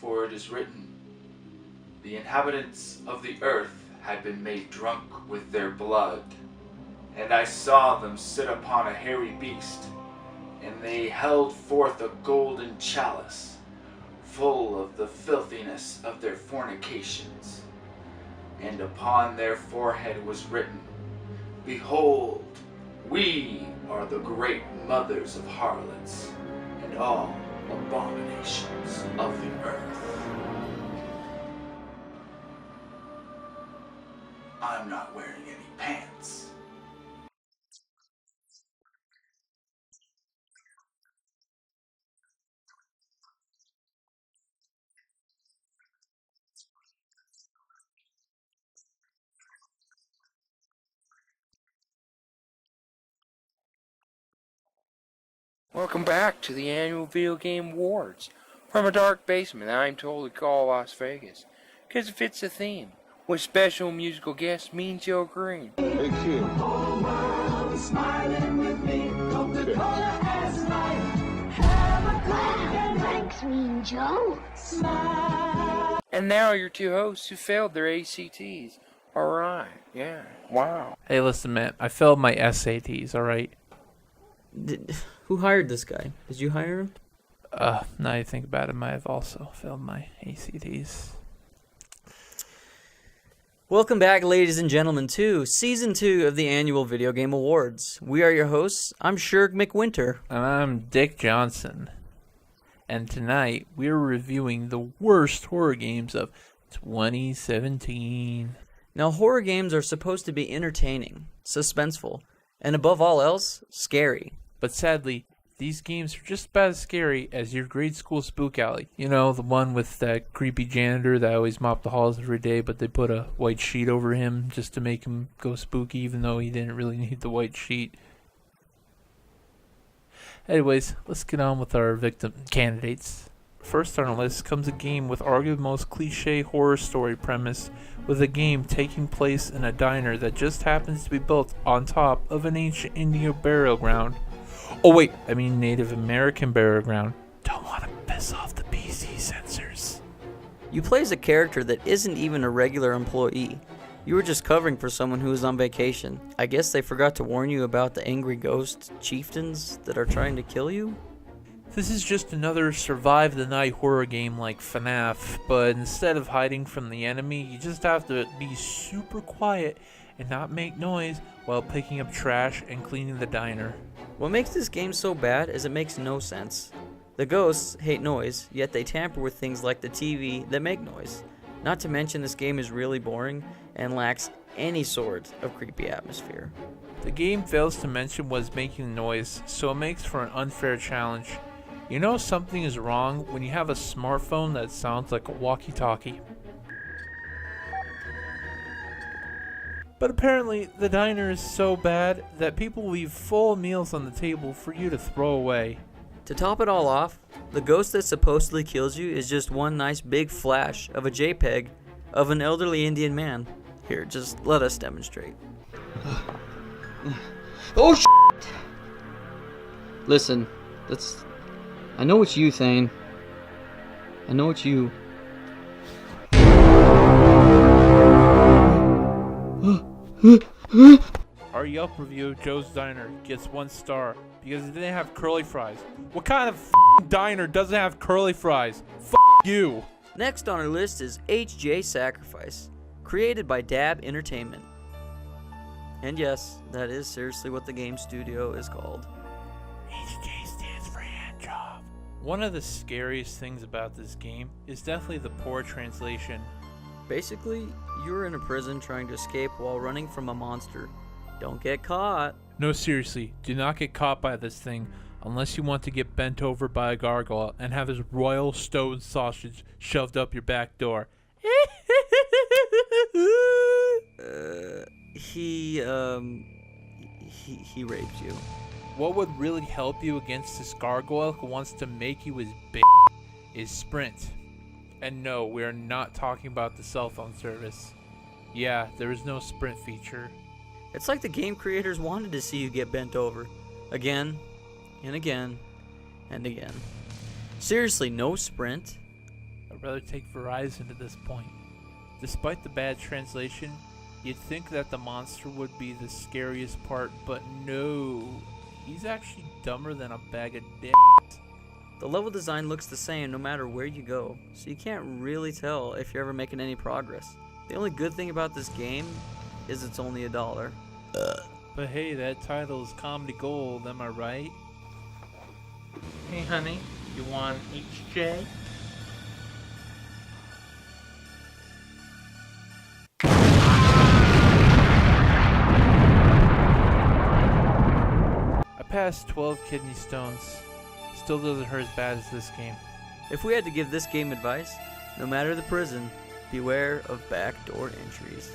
For it is written, the inhabitants of the earth had been made drunk with their blood, and I saw them sit upon a hairy beast, and they held forth a golden chalice, full of the filthiness of their fornications. And upon their forehead was written, Behold, we are the great mothers of harlots, and all abominations of the earth. I'm not wearing any pants. Welcome back to the annual Video Game Awards. From a dark basement I'm told to call Las Vegas, because it fits the theme, with special musical guest Mean Joe Green. Hey, kid. Thanks, Mean Joe. And now your two hosts who failed their ACTs. Alright, yeah, wow. Hey, listen, man. I failed my SATs, alright? Who hired this guy? Did you hire him? Now you think about it, I might have also failed my ACTs. Welcome back, ladies and gentlemen, to Season 2 of the Annual Video Game Awards. We are your hosts. I'm Shurg McWinter. And I'm Dick Johnson. And tonight, we're reviewing the worst horror games of 2017. Now, horror games are supposed to be entertaining, suspenseful, and above all else, scary. But sadly, these games are just about as scary as your grade school spook alley. You know, the one with that creepy janitor that always mopped the halls every day, but they put a white sheet over him just to make him go spooky, even though he didn't really need the white sheet. Anyways, let's get on with our victim candidates. First on our list comes a game with arguably the most cliche horror story premise, with a game taking place in a diner that just happens to be built on top of an ancient Indian burial ground. Oh wait, I mean Native American burial ground. Don't want to piss off the PC censors. You play as a character that isn't even a regular employee. You were just covering for someone who was on vacation. I guess they forgot to warn you about the angry ghost chieftains that are trying to kill you? This is just another survive the night horror game like FNAF, but instead of hiding from the enemy, you just have to be super quiet and not make noise while picking up trash and cleaning the diner. What makes this game so bad is it makes no sense. The ghosts hate noise, yet they tamper with things like the TV that make noise. Not to mention this game is really boring and lacks any sort of creepy atmosphere. The game fails to mention what's making noise, so it makes for an unfair challenge. You know something is wrong when you have a smartphone that sounds like a walkie-talkie. But apparently, the diner is so bad that people leave full meals on the table for you to throw away. To top it all off, the ghost that supposedly kills you is just one nice big flash of a JPEG of an elderly Indian man. Here, just let us demonstrate. Oh, shit! Listen, I know it's you, Thane. I know it's you. Our Yelp review of Joe's Diner gets 1 star because it didn't have curly fries. What kind of diner doesn't have curly fries? You! Next on our list is HJ Sacrifice, created by Dab Entertainment. And yes, that is seriously what the game studio is called. HJ stands for hand job. One of the scariest things about this game is definitely the poor translation. Basically, you're in a prison trying to escape while running from a monster. Don't get caught. No, seriously, do not get caught by this thing unless you want to get bent over by a gargoyle and have his royal stone sausage shoved up your back door. He raped you. What would really help you against this gargoyle who wants to make you his bitch is Sprint. And no, we are not talking about the cell phone service. Yeah, there is no Sprint feature. It's like the game creators wanted to see you get bent over. Again, and again, and again. Seriously, no Sprint? I'd rather take Verizon at this point. Despite the bad translation, you'd think that the monster would be the scariest part, but no. He's actually dumber than a bag of dicks. The level design looks the same no matter where you go, so you can't really tell if you're ever making any progress. The only good thing about this game is it's only $1. But hey, that title is comedy gold, am I right? Hey honey, you want HJ? I passed 12 kidney stones. Still doesn't hurt as bad as this game. If we had to give this game advice, no matter the prison, beware of backdoor entries.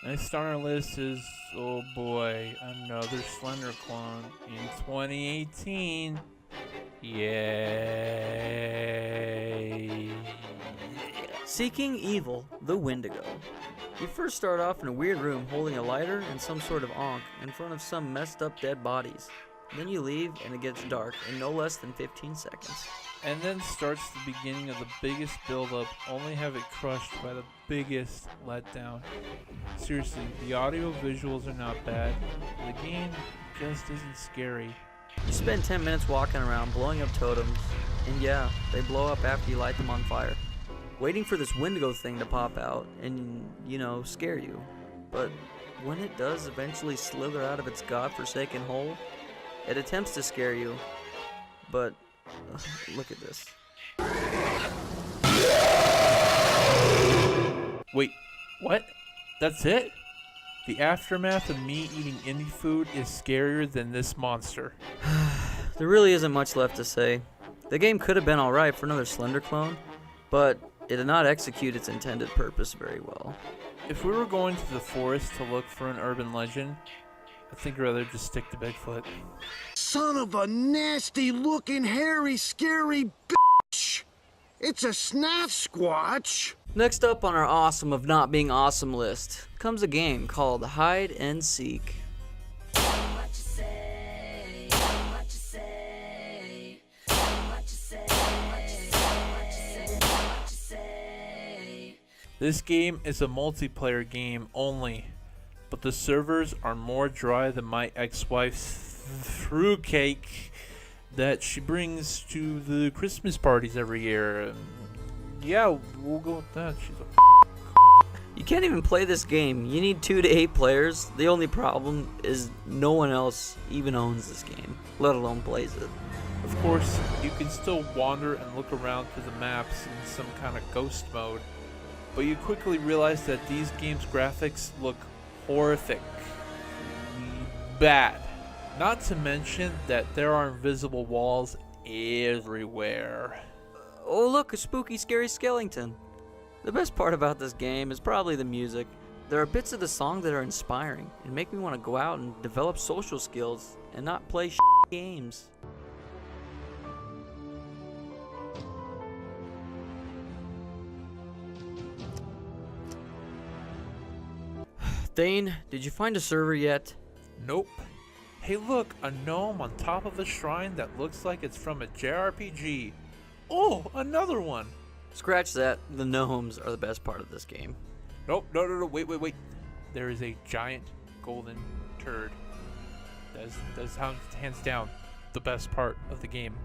Next on our list is, oh boy, another Slender clone in 2018. Yay! Seeking Evil, the Wendigo. You first start off in a weird room holding a lighter and some sort of ankh in front of some messed up dead bodies. Then you leave and it gets dark in no less than 15 seconds. And then starts the beginning of the biggest build-up, only have it crushed by the biggest letdown. Seriously, the audio visuals are not bad. The game just isn't scary. You spend 10 minutes walking around blowing up totems, and yeah, they blow up after you light them on fire. Waiting for this Wendigo thing to pop out and, you know, scare you. But when it does eventually slither out of its godforsaken hole, it attempts to scare you, but look at this. Wait, what? That's it? The aftermath of me eating indie food is scarier than this monster. There really isn't much left to say. The game could have been alright for another Slender clone, but it did not execute its intended purpose very well. If we were going to the forest to look for an urban legend, I think I'd rather just stick to Bigfoot. Son of a nasty-looking, hairy, scary bitch! It's a Sasquatch! Next up on our awesome of not being awesome list comes a game called Hide and Seek. This game is a multiplayer game only, but the servers are more dry than my ex-wife's fruitcake that she brings to the Christmas parties every year. Yeah, we'll go with that. She's a You can't even play this game. You need 2 to 8 players. The only problem is no one else even owns this game, let alone plays it. Of course, you can still wander and look around through the maps in some kind of ghost mode, but you quickly realize that these games' graphics look horrific. Bad. Not to mention that there are invisible walls everywhere. Oh look, a spooky, scary skeleton. The best part about this game is probably the music. There are bits of the song that are inspiring and make me want to go out and develop social skills and not play games. Thane, did you find a server yet? Nope. Hey look, a gnome on top of a shrine that looks like it's from a JRPG. Oh, another one. Scratch that, the gnomes are the best part of this game. Nope, no, wait. There is a giant golden turd. That's hands down the best part of the game.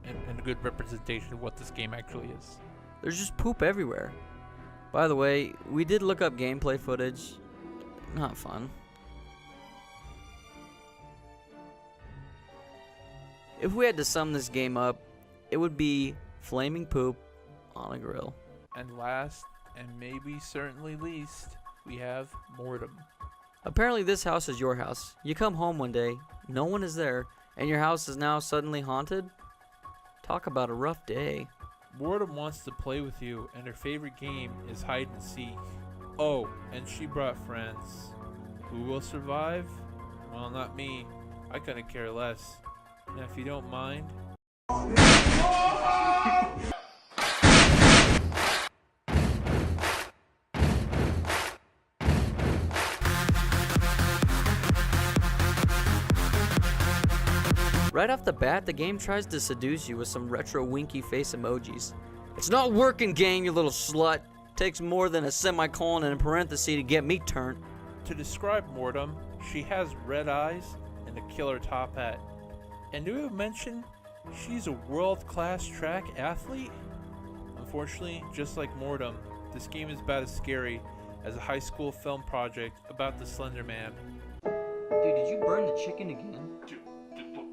And a good representation of what this game actually is. There's just poop everywhere. By the way, we did look up gameplay footage. Not fun. If we had to sum this game up, it would be flaming poop on a grill. And last, and maybe certainly least, we have Mortem. Apparently this house is your house. You come home one day, no one is there, and your house is now suddenly haunted? Talk about a rough day. Mortem wants to play with you, and her favorite game is hide and seek. Oh, and she brought friends. Who will survive? Well, not me. I couldn't care less. And if you don't mind... Right off the bat, the game tries to seduce you with some retro winky face emojis. It's not working, gang, you little slut. Takes more than a semicolon and a parenthesis to get me turned. To describe Mortem, she has red eyes and a killer top hat. And to mention, she's a world-class track athlete? Unfortunately, just like Mortem, this game is about as scary as a high school film project about the Slender Man. Dude, did you burn the chicken again? Dude,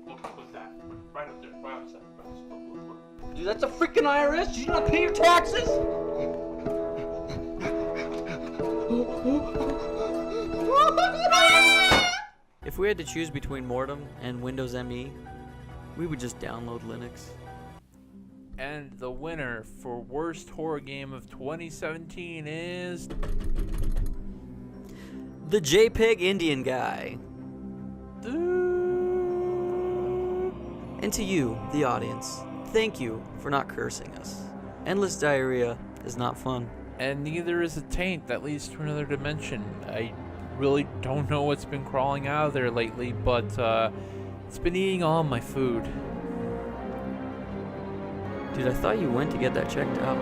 look, what's that? Right up there, right outside. Look. Dude, that's a freaking IRS. Did you not pay your taxes? If we had to choose between Mortem and Windows ME, we would just download Linux. And the winner for worst horror game of 2017 is The JPEG Indian Guy. And to you, the audience, thank you for not cursing us. Endless diarrhea is not fun. And neither is a taint that leads to another dimension. I really don't know what's been crawling out of there lately, but it's been eating all my food. Dude, I thought you went to get that checked out.